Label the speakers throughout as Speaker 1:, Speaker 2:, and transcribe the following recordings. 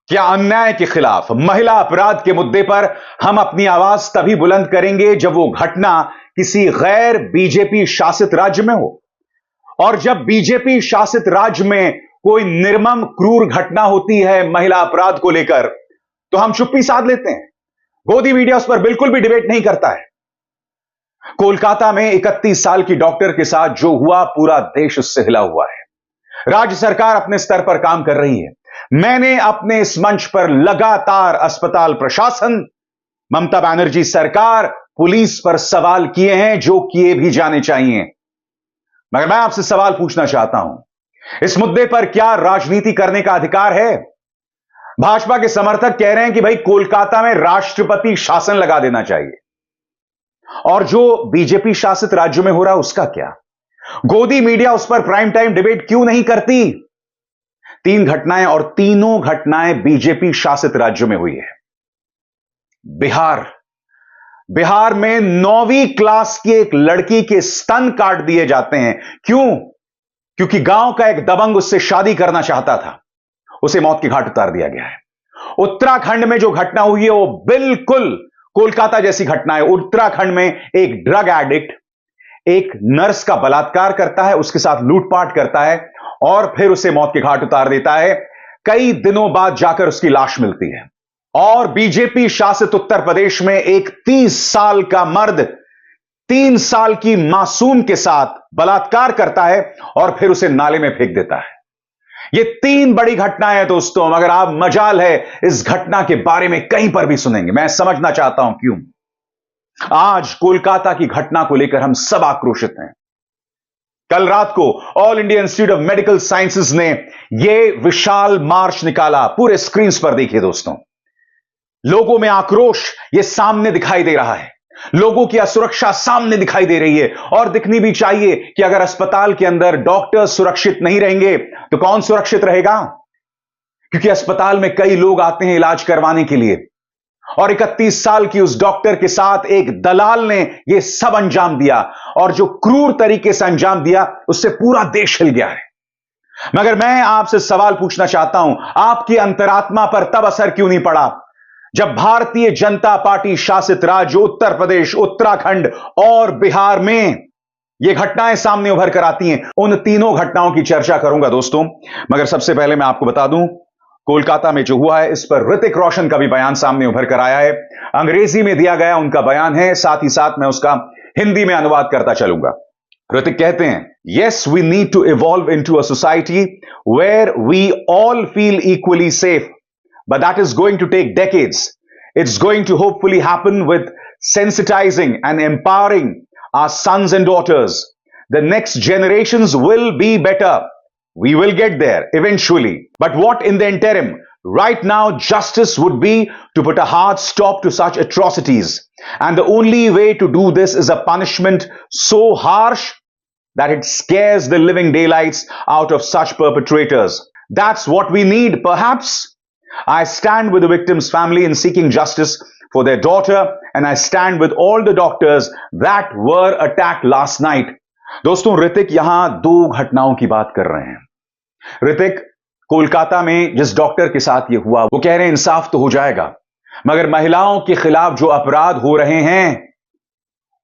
Speaker 1: क्या अन्याय के खिलाफ, महिला अपराध के मुद्दे पर हम अपनी आवाज तभी बुलंद करेंगे जब वो घटना किसी गैर बीजेपी शासित राज्य में हो। और जब बीजेपी शासित राज्य में कोई निर्मम क्रूर घटना होती है महिला अपराध को लेकर, तो हम चुप्पी साध लेते हैं। गोदी मीडिया उस पर बिल्कुल भी डिबेट नहीं करता है। कोलकाता में 31 साल की डॉक्टर के साथ जो हुआ, पूरा देश उससे हिला हुआ है। राज्य सरकार अपने स्तर पर काम कर रही है। मैंने अपने इस मंच पर लगातार अस्पताल प्रशासन, ममता बनर्जी सरकार, पुलिस पर सवाल किए हैं जो किए भी जाने चाहिए। मगर मैं आपसे सवाल पूछना चाहता हूं, इस मुद्दे पर क्या राजनीति करने का अधिकार है? भाजपा के समर्थक कह रहे हैं कि भाई कोलकाता में राष्ट्रपति शासन लगा देना चाहिए। और जो बीजेपी शासित राज्यों में हो रहा है उसका क्या? गोदी मीडिया उस पर प्राइम टाइम डिबेट क्यों नहीं करती? 3 घटनाएं और तीनों घटनाएं बीजेपी शासित राज्यों में हुई है। बिहार में 9वीं क्लास की एक लड़की के स्तन काट दिए जाते हैं। क्यों? क्योंकि गांव का एक दबंग उससे शादी करना चाहता था, उसे मौत के घाट उतार दिया गया है। उत्तराखंड में जो घटना हुई है वो बिल्कुल कोलकाता जैसी घटना है। उत्तराखंड में एक ड्रग एडिक्ट एक नर्स का बलात्कार करता है, उसके साथ लूटपाट करता है और फिर उसे मौत के घाट उतार देता है। कई दिनों बाद जाकर उसकी लाश मिलती है। और बीजेपी शासित उत्तर प्रदेश में एक 30 साल का मर्द 3 साल की मासूम के साथ बलात्कार करता है और फिर उसे नाले में फेंक देता है। ये 3 बड़ी घटनाएं हैं दोस्तों, मगर आप मजाल है इस घटना के बारे में कहीं पर भी सुनेंगे। मैं समझना चाहता हूं क्यों आज कोलकाता की घटना को लेकर हम सब आक्रोशित हैं। कल रात को all India institute of medical sciences ने यह विशाल मार्च निकाला। पूरे स्क्रीन पर देखिए दोस्तों, लोगों में आक्रोश ये सामने दिखाई दे रहा है। लोगों की असुरक्षा सामने दिखाई दे रही है और दिखनी भी चाहिए कि अगर अस्पताल के अंदर डॉक्टर सुरक्षित नहीं रहेंगे तो कौन सुरक्षित रहेगा? क्योंकि अस्पताल में कई लोग आते हैं इलाज करवाने के लिए और 31 साल की उस डॉक्टर के साथ एक दलाल ने यह सब अंजाम दिया और जो क्रूर तरीके से अंजाम दिया उससे पूरा देश हिल गया है। मगर मैं आपसे सवाल पूछना चाहता हूं, आपकी अंतरात्मा पर तब असर क्यों नहीं पड़ा जब भारतीय जनता पार्टी शासित राज्य उत्तर प्रदेश, उत्तराखंड और बिहार में यह घटनाएं सामने उभर कर आती हैं? उन तीनों घटनाओं की चर्चा करूंगा दोस्तों, मगर सबसे पहले मैं आपको बता दूं कोलकाता में जो हुआ है इस पर ऋतिक रोशन का भी बयान सामने उभर कर आया है। अंग्रेजी में दिया गया उनका बयान है, साथ ही साथ मैं उसका हिंदी में अनुवाद करता चलूंगा। ऋतिक कहते हैं, yes we need to evolve into a society where we all feel equally safe, but that is going to take decades. It's going to hopefully happen with sensitizing and empowering our sons and daughters. The next generations will be better. We will get there eventually. But what in the interim? Right now, justice would be to put a hard stop to such atrocities. And the only way to do this is a punishment so harsh that it scares the living daylights out of such perpetrators. That's what we need, perhaps. I stand with the victim's family in seeking justice for their daughter, and I stand with all the doctors that were attacked last night. दोस्तों, ऋतिक यहां 2 घटनाओं की बात कर रहे हैं। ऋतिक कोलकाता में जिस डॉक्टर के साथ यह हुआ वो कह रहे हैं इंसाफ तो हो जाएगा, मगर महिलाओं के खिलाफ जो अपराध हो रहे हैं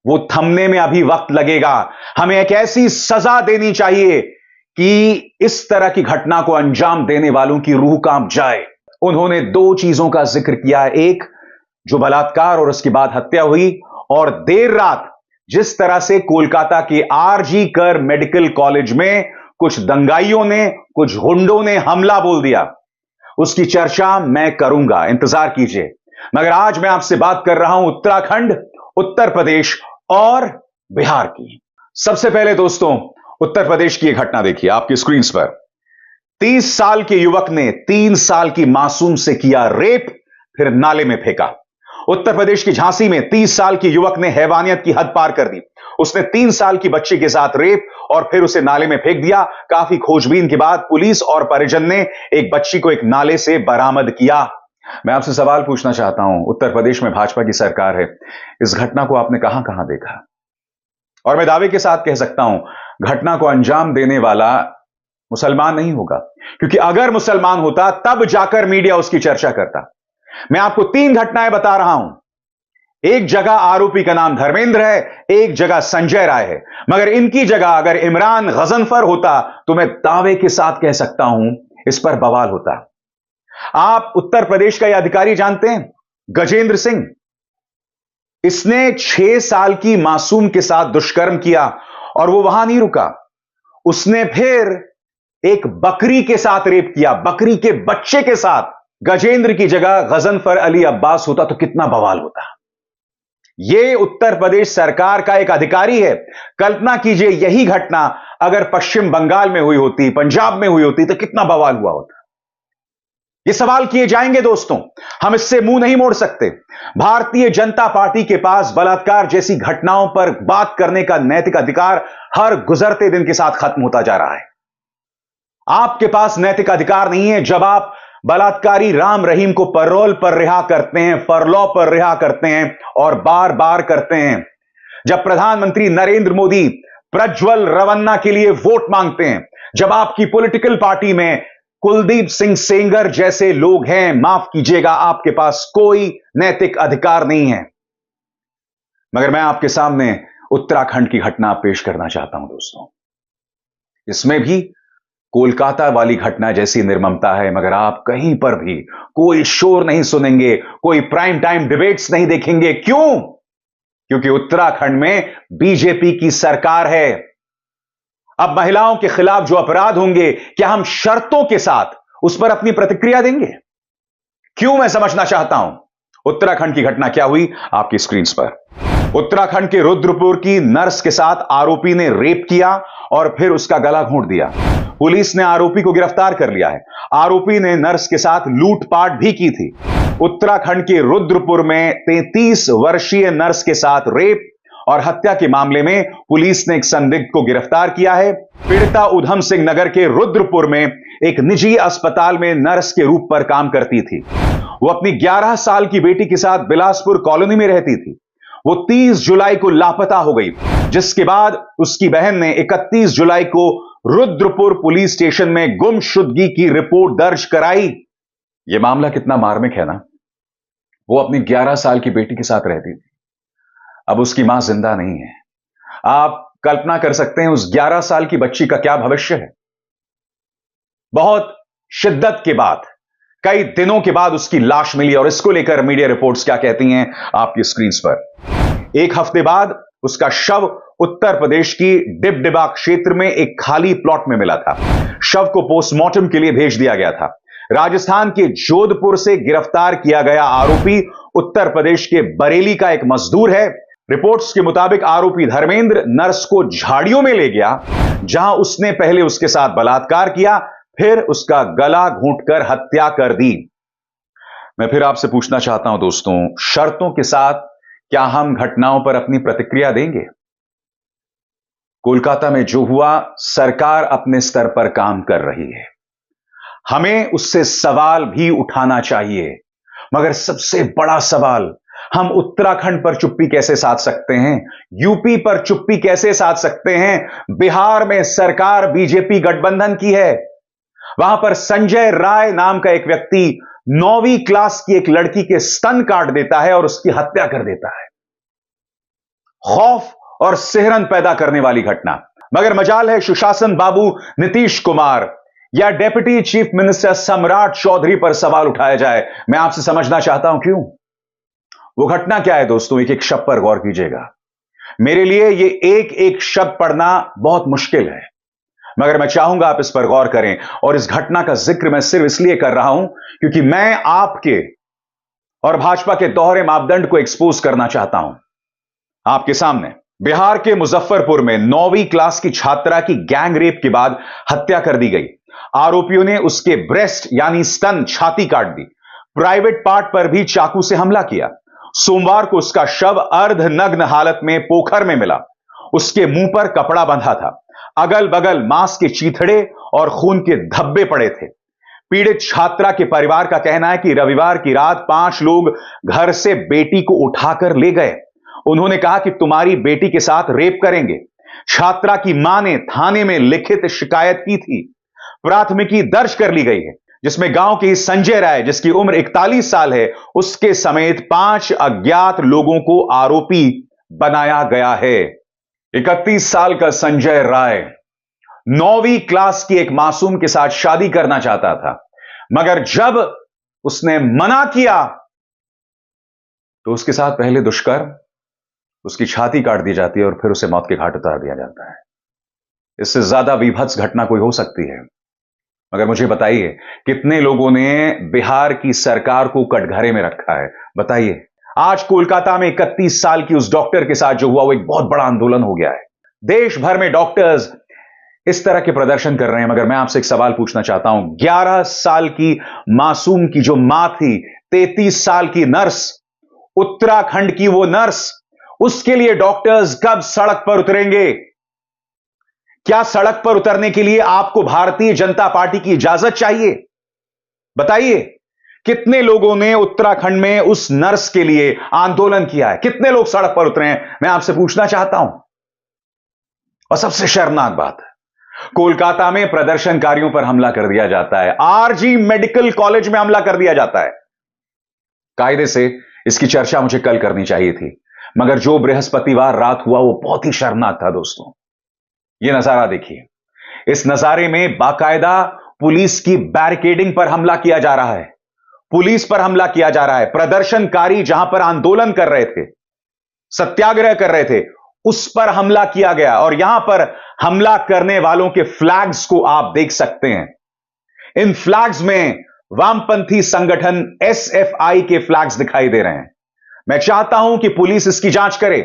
Speaker 1: वो थमने में अभी वक्त लगेगा। हमें एक ऐसी सजा देनी चाहिए कि इस तरह की घटना को अंजाम देने वालों की रूह कांप जाए। उन्होंने 2 चीजों का जिक्र किया, एक जो बलात्कार और उसके बाद हत्या हुई, और देर रात जिस तरह से कोलकाता के आरजी कर मेडिकल कॉलेज में कुछ दंगाइयों ने, कुछ गुंडों ने हमला बोल दिया, उसकी चर्चा मैं करूंगा, इंतजार कीजिए। मगर आज मैं आपसे बात कर रहा हूं उत्तराखंड, उत्तर प्रदेश और बिहार की। सबसे पहले दोस्तों उत्तर प्रदेश की यह घटना देखिए आपकी स्क्रीन पर। 30 साल के युवक ने 3 साल की मासूम से किया रेप, फिर नाले में फेंका। उत्तर प्रदेश की झांसी में 30 साल की युवक ने हैवानियत की हद पार कर दी। उसने 3 साल की बच्ची के साथ रेप और फिर उसे नाले में फेंक दिया। काफी खोजबीन के बाद पुलिस और परिजन ने एक बच्ची को एक नाले से बरामद किया। मैं आपसे सवाल पूछना चाहता हूं, उत्तर प्रदेश में भाजपा की सरकार है, इस घटना को आपने कहां कहां देखा? और मैं दावे के साथ कह सकता हूं घटना को अंजाम देने वाला मुसलमान नहीं होगा, क्योंकि अगर मुसलमान होता तब जाकर मीडिया उसकी चर्चा करता। मैं आपको 3 घटनाएं बता रहा हूं। एक जगह आरोपी का नाम धर्मेंद्र है, एक जगह संजय राय है, मगर इनकी जगह अगर इमरान गजनफर होता तो मैं दावे के साथ कह सकता हूं इस पर बवाल होता। आप उत्तर प्रदेश का यह अधिकारी जानते हैं, गजेंद्र सिंह। इसने 6 साल की मासूम के साथ दुष्कर्म किया और वो वहां नहीं रुका, उसने फिर एक बकरी के साथ रेप किया, बकरी के बच्चे के साथ। गजेंद्र की जगह गजनफर अली अब्बास होता तो कितना बवाल होता। यह उत्तर प्रदेश सरकार का एक अधिकारी है। कल्पना कीजिए यही घटना अगर पश्चिम बंगाल में हुई होती, पंजाब में हुई होती तो कितना बवाल हुआ होता। ये सवाल किए जाएंगे दोस्तों, हम इससे मुंह नहीं मोड़ सकते। भारतीय जनता पार्टी के पास बलात्कार जैसी घटनाओं पर बात करने का नैतिक अधिकार हर गुजरते दिन के साथ खत्म होता जा रहा है। आपके पास नैतिक अधिकार नहीं है जब आप बलात्कारी राम रहीम को पैरोल पर रिहा करते हैं, फरलॉ पर रिहा करते हैं और बार बार करते हैं। जब प्रधानमंत्री नरेंद्र मोदी प्रज्वल रवन्ना के लिए वोट मांगते हैं, जब आपकी पॉलिटिकल पार्टी में कुलदीप सिंह सेंगर जैसे लोग हैं, माफ कीजिएगा, आपके पास कोई नैतिक अधिकार नहीं है। मगर मैं आपके सामने उत्तराखंड की घटना पेश करना चाहता हूं दोस्तों। इसमें भी कोलकाता वाली घटना जैसी निर्ममता है, मगर आप कहीं पर भी कोई शोर नहीं सुनेंगे, कोई प्राइम टाइम डिबेट्स नहीं देखेंगे। क्यों? क्योंकि उत्तराखंड में बीजेपी की सरकार है। अब महिलाओं के खिलाफ जो अपराध होंगे, क्या हम शर्तों के साथ उस पर अपनी प्रतिक्रिया देंगे? क्यों? मैं समझना चाहता हूं उत्तराखंड की घटना क्या हुई। आपकी स्क्रीन पर उत्तराखंड के रुद्रपुर की नर्स के साथ आरोपी ने रेप किया और फिर उसका गला घोंट दिया। पुलिस ने आरोपी को गिरफ्तार कर लिया है। आरोपी ने नर्स के साथ लूटपाट भी की थी। उत्तराखंड के रुद्रपुर में 33 वर्षीय नर्स के साथ रेप और हत्या के मामले में पुलिस ने एक संदिग्ध को गिरफ्तार किया है। पीड़िता उधम सिंह नगर के रुद्रपुर में एक निजी अस्पताल में नर्स के रूप पर काम करती थी। वो अपनी 11 साल की बेटी के साथ बिलासपुर कॉलोनी में रहती थी। वो 30 जुलाई को लापता हो गई, जिसके बाद उसकी बहन ने 31 जुलाई को रुद्रपुर पुलिस स्टेशन में गुमशुदगी की रिपोर्ट दर्ज कराई। यह मामला कितना मार्मिक है ना। वो अपनी 11 साल की बेटी के साथ रहती थी, अब उसकी मां जिंदा नहीं है। आप कल्पना कर सकते हैं उस 11 साल की बच्ची का क्या भविष्य है। बहुत शिद्दत के बाद कई दिनों के बाद उसकी लाश मिली और इसको लेकर मीडिया रिपोर्ट्स क्या कहती हैं आपकी स्क्रीन पर। एक हफ्ते बाद उसका शव उत्तर प्रदेश की डिबडिबा क्षेत्र में एक खाली प्लॉट में मिला था। शव को पोस्टमार्टम के लिए भेज दिया गया था। राजस्थान के जोधपुर से गिरफ्तार किया गया आरोपी उत्तर प्रदेश के बरेली का एक मजदूर है। रिपोर्ट्स के मुताबिक आरोपी धर्मेंद्र नर्स को झाड़ियों में ले गया, जहां उसने पहले उसके साथ बलात्कार किया, फिर उसका गला घोंटकर हत्या कर दी। मैं फिर आपसे पूछना चाहता हूं दोस्तों, शर्तों के साथ क्या हम घटनाओं पर अपनी प्रतिक्रिया देंगे? कोलकाता में जो हुआ, सरकार अपने स्तर पर काम कर रही है, हमें उससे सवाल भी उठाना चाहिए। मगर सबसे बड़ा सवाल, हम उत्तराखंड पर चुप्पी कैसे साध सकते हैं? यूपी पर चुप्पी कैसे साध सकते हैं? बिहार में सरकार बीजेपी गठबंधन की है। वहां पर संजय राय नाम का एक व्यक्ति 9वीं क्लास की एक लड़की के स्तन काट देता है और उसकी हत्या कर देता है। खौफ और सिहरन पैदा करने वाली घटना। मगर मजाल है सुशासन बाबू नीतीश कुमार या डेप्यूटी चीफ मिनिस्टर सम्राट चौधरी पर सवाल उठाया जाए। मैं आपसे समझना चाहता हूं क्यों। वो घटना क्या है दोस्तों? एक एक शब्द पर गौर कीजिएगा। मेरे लिए ये एक एक शब्द पढ़ना बहुत मुश्किल है, मगर मैं चाहूंगा आप इस पर गौर करें। और इस घटना का जिक्र मैं सिर्फ इसलिए कर रहा हूं क्योंकि मैं आपके और भाजपा के दोहरे मापदंड को एक्सपोज करना चाहता हूं आपके सामने। बिहार के मुजफ्फरपुर में 9वीं क्लास की छात्रा की गैंग रेप के बाद हत्या कर दी गई। आरोपियों ने उसके ब्रेस्ट यानी स्तन, छाती काट दी। प्राइवेट पार्ट पर भी चाकू से हमला किया। सोमवार को उसका शव अर्धनग्न हालत में पोखर में मिला। उसके मुंह पर कपड़ा बंधा था। अगल बगल मांस के चीथड़े और खून के धब्बे पड़े थे। पीड़ित छात्रा के परिवार का कहना है कि रविवार की रात 5 लोग घर से बेटी को उठाकर ले गए। उन्होंने कहा कि तुम्हारी बेटी के साथ रेप करेंगे। छात्रा की मां ने थाने में लिखित शिकायत की थी। प्राथमिकी दर्ज कर ली गई है, जिसमें गांव के संजय राय, जिसकी उम्र 41 साल है, उसके समेत 5 अज्ञात लोगों को आरोपी बनाया गया है। 31 साल का संजय राय 9वीं क्लास की एक मासूम के साथ शादी करना चाहता था, मगर जब उसने मना किया तो उसके साथ पहले दुष्कर्म, उसकी छाती काट दी जाती है और फिर उसे मौत के घाट उतार दिया जाता है। इससे ज्यादा विभत्स घटना कोई हो सकती है। मगर मुझे बताइए, कितने लोगों ने बिहार की सरकार को कटघरे में रखा है? बताइए। आज कोलकाता में 31 साल की उस डॉक्टर के साथ जो हुआ वो एक बहुत बड़ा आंदोलन हो गया है। देश भर में डॉक्टर्स इस तरह के प्रदर्शन कर रहे हैं। मगर मैं आपसे एक सवाल पूछना चाहता हूं, 11 साल की मासूम की जो मां थी, 33 साल की नर्स, उत्तराखंड की वो नर्स, उसके लिए डॉक्टर्स कब सड़क पर उतरेंगे? क्या सड़क पर उतरने के लिए आपको भारतीय जनता पार्टी की इजाजत चाहिए? बताइए, कितने लोगों ने उत्तराखंड में उस नर्स के लिए आंदोलन किया है? कितने लोग सड़क पर उतरे हैं? मैं आपसे पूछना चाहता हूं। और सबसे शर्मनाक बात है, कोलकाता में प्रदर्शनकारियों पर हमला कर दिया जाता है। आरजी मेडिकल कॉलेज में हमला कर दिया जाता है। कायदे से इसकी चर्चा मुझे कल करनी चाहिए थी, मगर जो बृहस्पतिवार रात हुआ वो बहुत ही शर्मनाक था। दोस्तों, यह नजारा देखिए। इस नजारे में बाकायदा पुलिस की बैरिकेडिंग पर हमला किया जा रहा है। पुलिस पर हमला किया जा रहा है। प्रदर्शनकारी जहां पर आंदोलन कर रहे थे, सत्याग्रह कर रहे थे, उस पर हमला किया गया। और यहां पर हमला करने वालों के फ्लैग्स को आप देख सकते हैं। इन फ्लैग्स में वामपंथी संगठन एसएफआई के फ्लैग्स दिखाई दे रहे हैं। मैं चाहता हूं कि पुलिस इसकी जांच करे।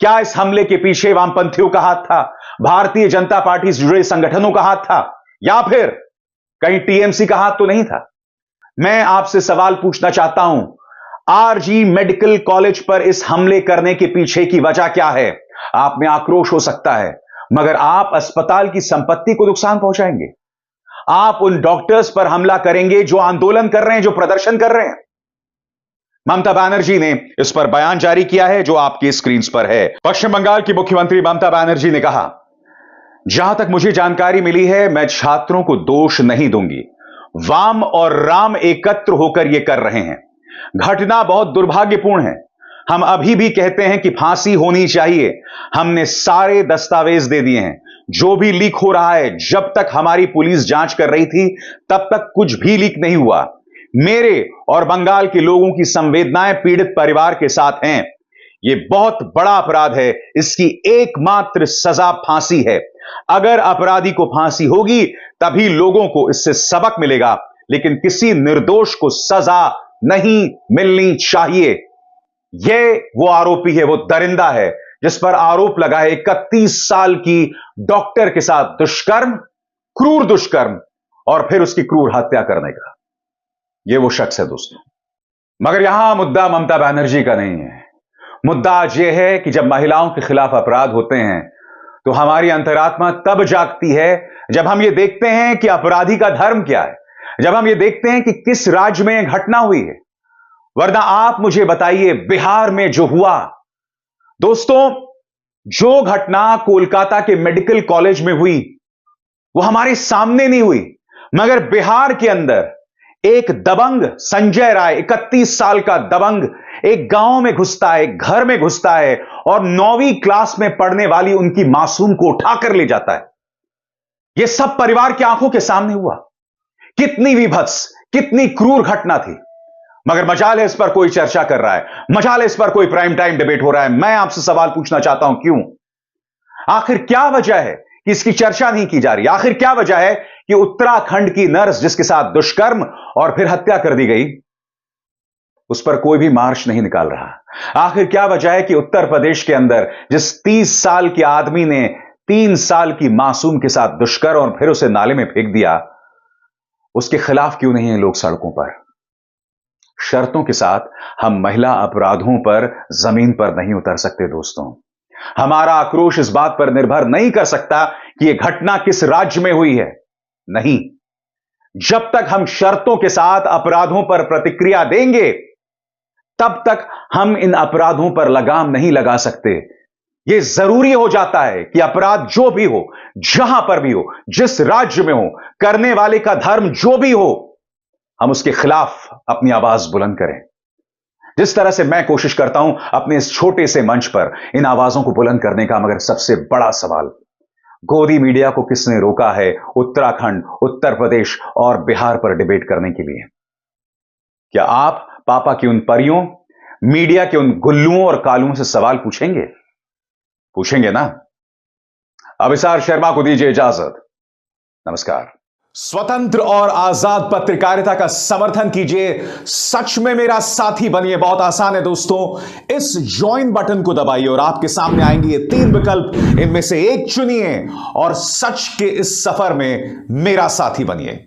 Speaker 1: क्या इस हमले के पीछे वामपंथियों का हाथ था, भारतीय जनता पार्टी से जुड़े संगठनों का हाथ था, या फिर कहीं टीएमसी का हाथ तो नहीं था? मैं आपसे सवाल पूछना चाहता हूं, आरजी मेडिकल कॉलेज पर इस हमले करने के पीछे की वजह क्या है? आप में आक्रोश हो सकता है, मगर आप अस्पताल की संपत्ति को नुकसान पहुंचाएंगे। आप उन डॉक्टर्स पर हमला करेंगे जो आंदोलन कर रहे हैं, जो प्रदर्शन कर रहे हैं। ममता बनर्जी ने इस पर बयान जारी किया है, जो आपकी स्क्रीन पर है। पश्चिम बंगाल की मुख्यमंत्री ममता बनर्जी ने कहा, जहां तक मुझे जानकारी मिली है, मैं छात्रों को दोष नहीं दूंगी। वाम और राम एकत्र होकर यह कर रहे हैं। घटना बहुत दुर्भाग्यपूर्ण है। हम अभी भी कहते हैं कि फांसी होनी चाहिए। हमने सारे दस्तावेज दे दिए हैं। जो भी लीक हो रहा है, जब तक हमारी पुलिस जांच कर रही थी तब तक कुछ भी लीक नहीं हुआ। मेरे और बंगाल के लोगों की संवेदनाएं पीड़ित परिवार के साथ हैं। यह बहुत बड़ा अपराध है। इसकी एकमात्र सजा फांसी है। अगर अपराधी को फांसी होगी तभी लोगों को इससे सबक मिलेगा, लेकिन किसी निर्दोष को सजा नहीं मिलनी चाहिए। यह वो आरोपी है, वो दरिंदा है जिस पर आरोप लगा है 31 साल की डॉक्टर के साथ दुष्कर्म, क्रूर दुष्कर्म और फिर उसकी क्रूर हत्या करने का। यह वो शख्स है दोस्तों। मगर यहां मुद्दा ममता बनर्जी का नहीं है। मुद्दा आज यह है कि जब महिलाओं के खिलाफ अपराध होते हैं तो हमारी अंतरात्मा तब जागती है जब हम यह देखते हैं कि अपराधी का धर्म क्या है, जब हम यह देखते हैं कि किस राज्य में यह घटना हुई है। वरना आप मुझे बताइए, बिहार में जो हुआ, दोस्तों, जो घटना कोलकाता के मेडिकल कॉलेज में हुई वो हमारे सामने नहीं हुई, मगर बिहार के अंदर एक दबंग संजय राय, 31 साल का दबंग, एक गांव में घुसता है, एक घर में घुसता है और 9वीं क्लास में पढ़ने वाली उनकी मासूम को उठाकर ले जाता है। यह सब परिवार की आंखों के सामने हुआ। कितनी विभत्स, कितनी क्रूर घटना थी। मगर मजाल है इस पर कोई चर्चा कर रहा है, मजाल है इस पर कोई प्राइम टाइम डिबेट हो रहा है। मैं आपसे सवाल पूछना चाहता हूं, क्यों? आखिर क्या वजह है कि इसकी चर्चा नहीं की जा रही? आखिर क्या वजह है कि उत्तराखंड की नर्स जिसके साथ दुष्कर्म और फिर हत्या कर दी गई, उस पर कोई भी मार्च नहीं निकाल रहा? आखिर क्या वजह है कि उत्तर प्रदेश के अंदर जिस 30 साल के आदमी ने 3 साल की मासूम के साथ दुष्कर्म और फिर उसे नाले में फेंक दिया, उसके खिलाफ क्यों नहीं है लोग सड़कों पर? शर्तों के साथ हम महिला अपराधों पर जमीन पर नहीं उतर सकते दोस्तों। हमारा आक्रोश इस बात पर निर्भर नहीं कर सकता कि यह घटना किस राज्य में हुई है। नहीं, जब तक हम शर्तों के साथ अपराधों पर प्रतिक्रिया देंगे तब तक हम इन अपराधों पर लगाम नहीं लगा सकते। यह जरूरी हो जाता है कि अपराध जो भी हो, जहां पर भी हो, जिस राज्य में हो, करने वाले का धर्म जो भी हो, हम उसके खिलाफ अपनी आवाज बुलंद करें। जिस तरह से मैं कोशिश करता हूं अपने इस छोटे से मंच पर इन आवाजों को बुलंद करने का, मगर सबसे बड़ा सवाल, गोदी मीडिया को किसने रोका है उत्तराखंड, उत्तर प्रदेश और बिहार पर डिबेट करने के लिए? क्या आप पापा की उन परियों, मीडिया के उन गुल्लुओं और कालुओं से सवाल पूछेंगे? पूछेंगे ना? अभिसार शर्मा को दीजिए इजाजत। नमस्कार। स्वतंत्र और आजाद पत्रकारिता का समर्थन कीजिए, सच में मेरा साथी बनिए। बहुत आसान है दोस्तों, इस ज्वाइन बटन को दबाइए और आपके सामने आएंगे ये 3 विकल्प, इनमें से एक चुनिए और सच के इस सफर में मेरा साथी बनिए।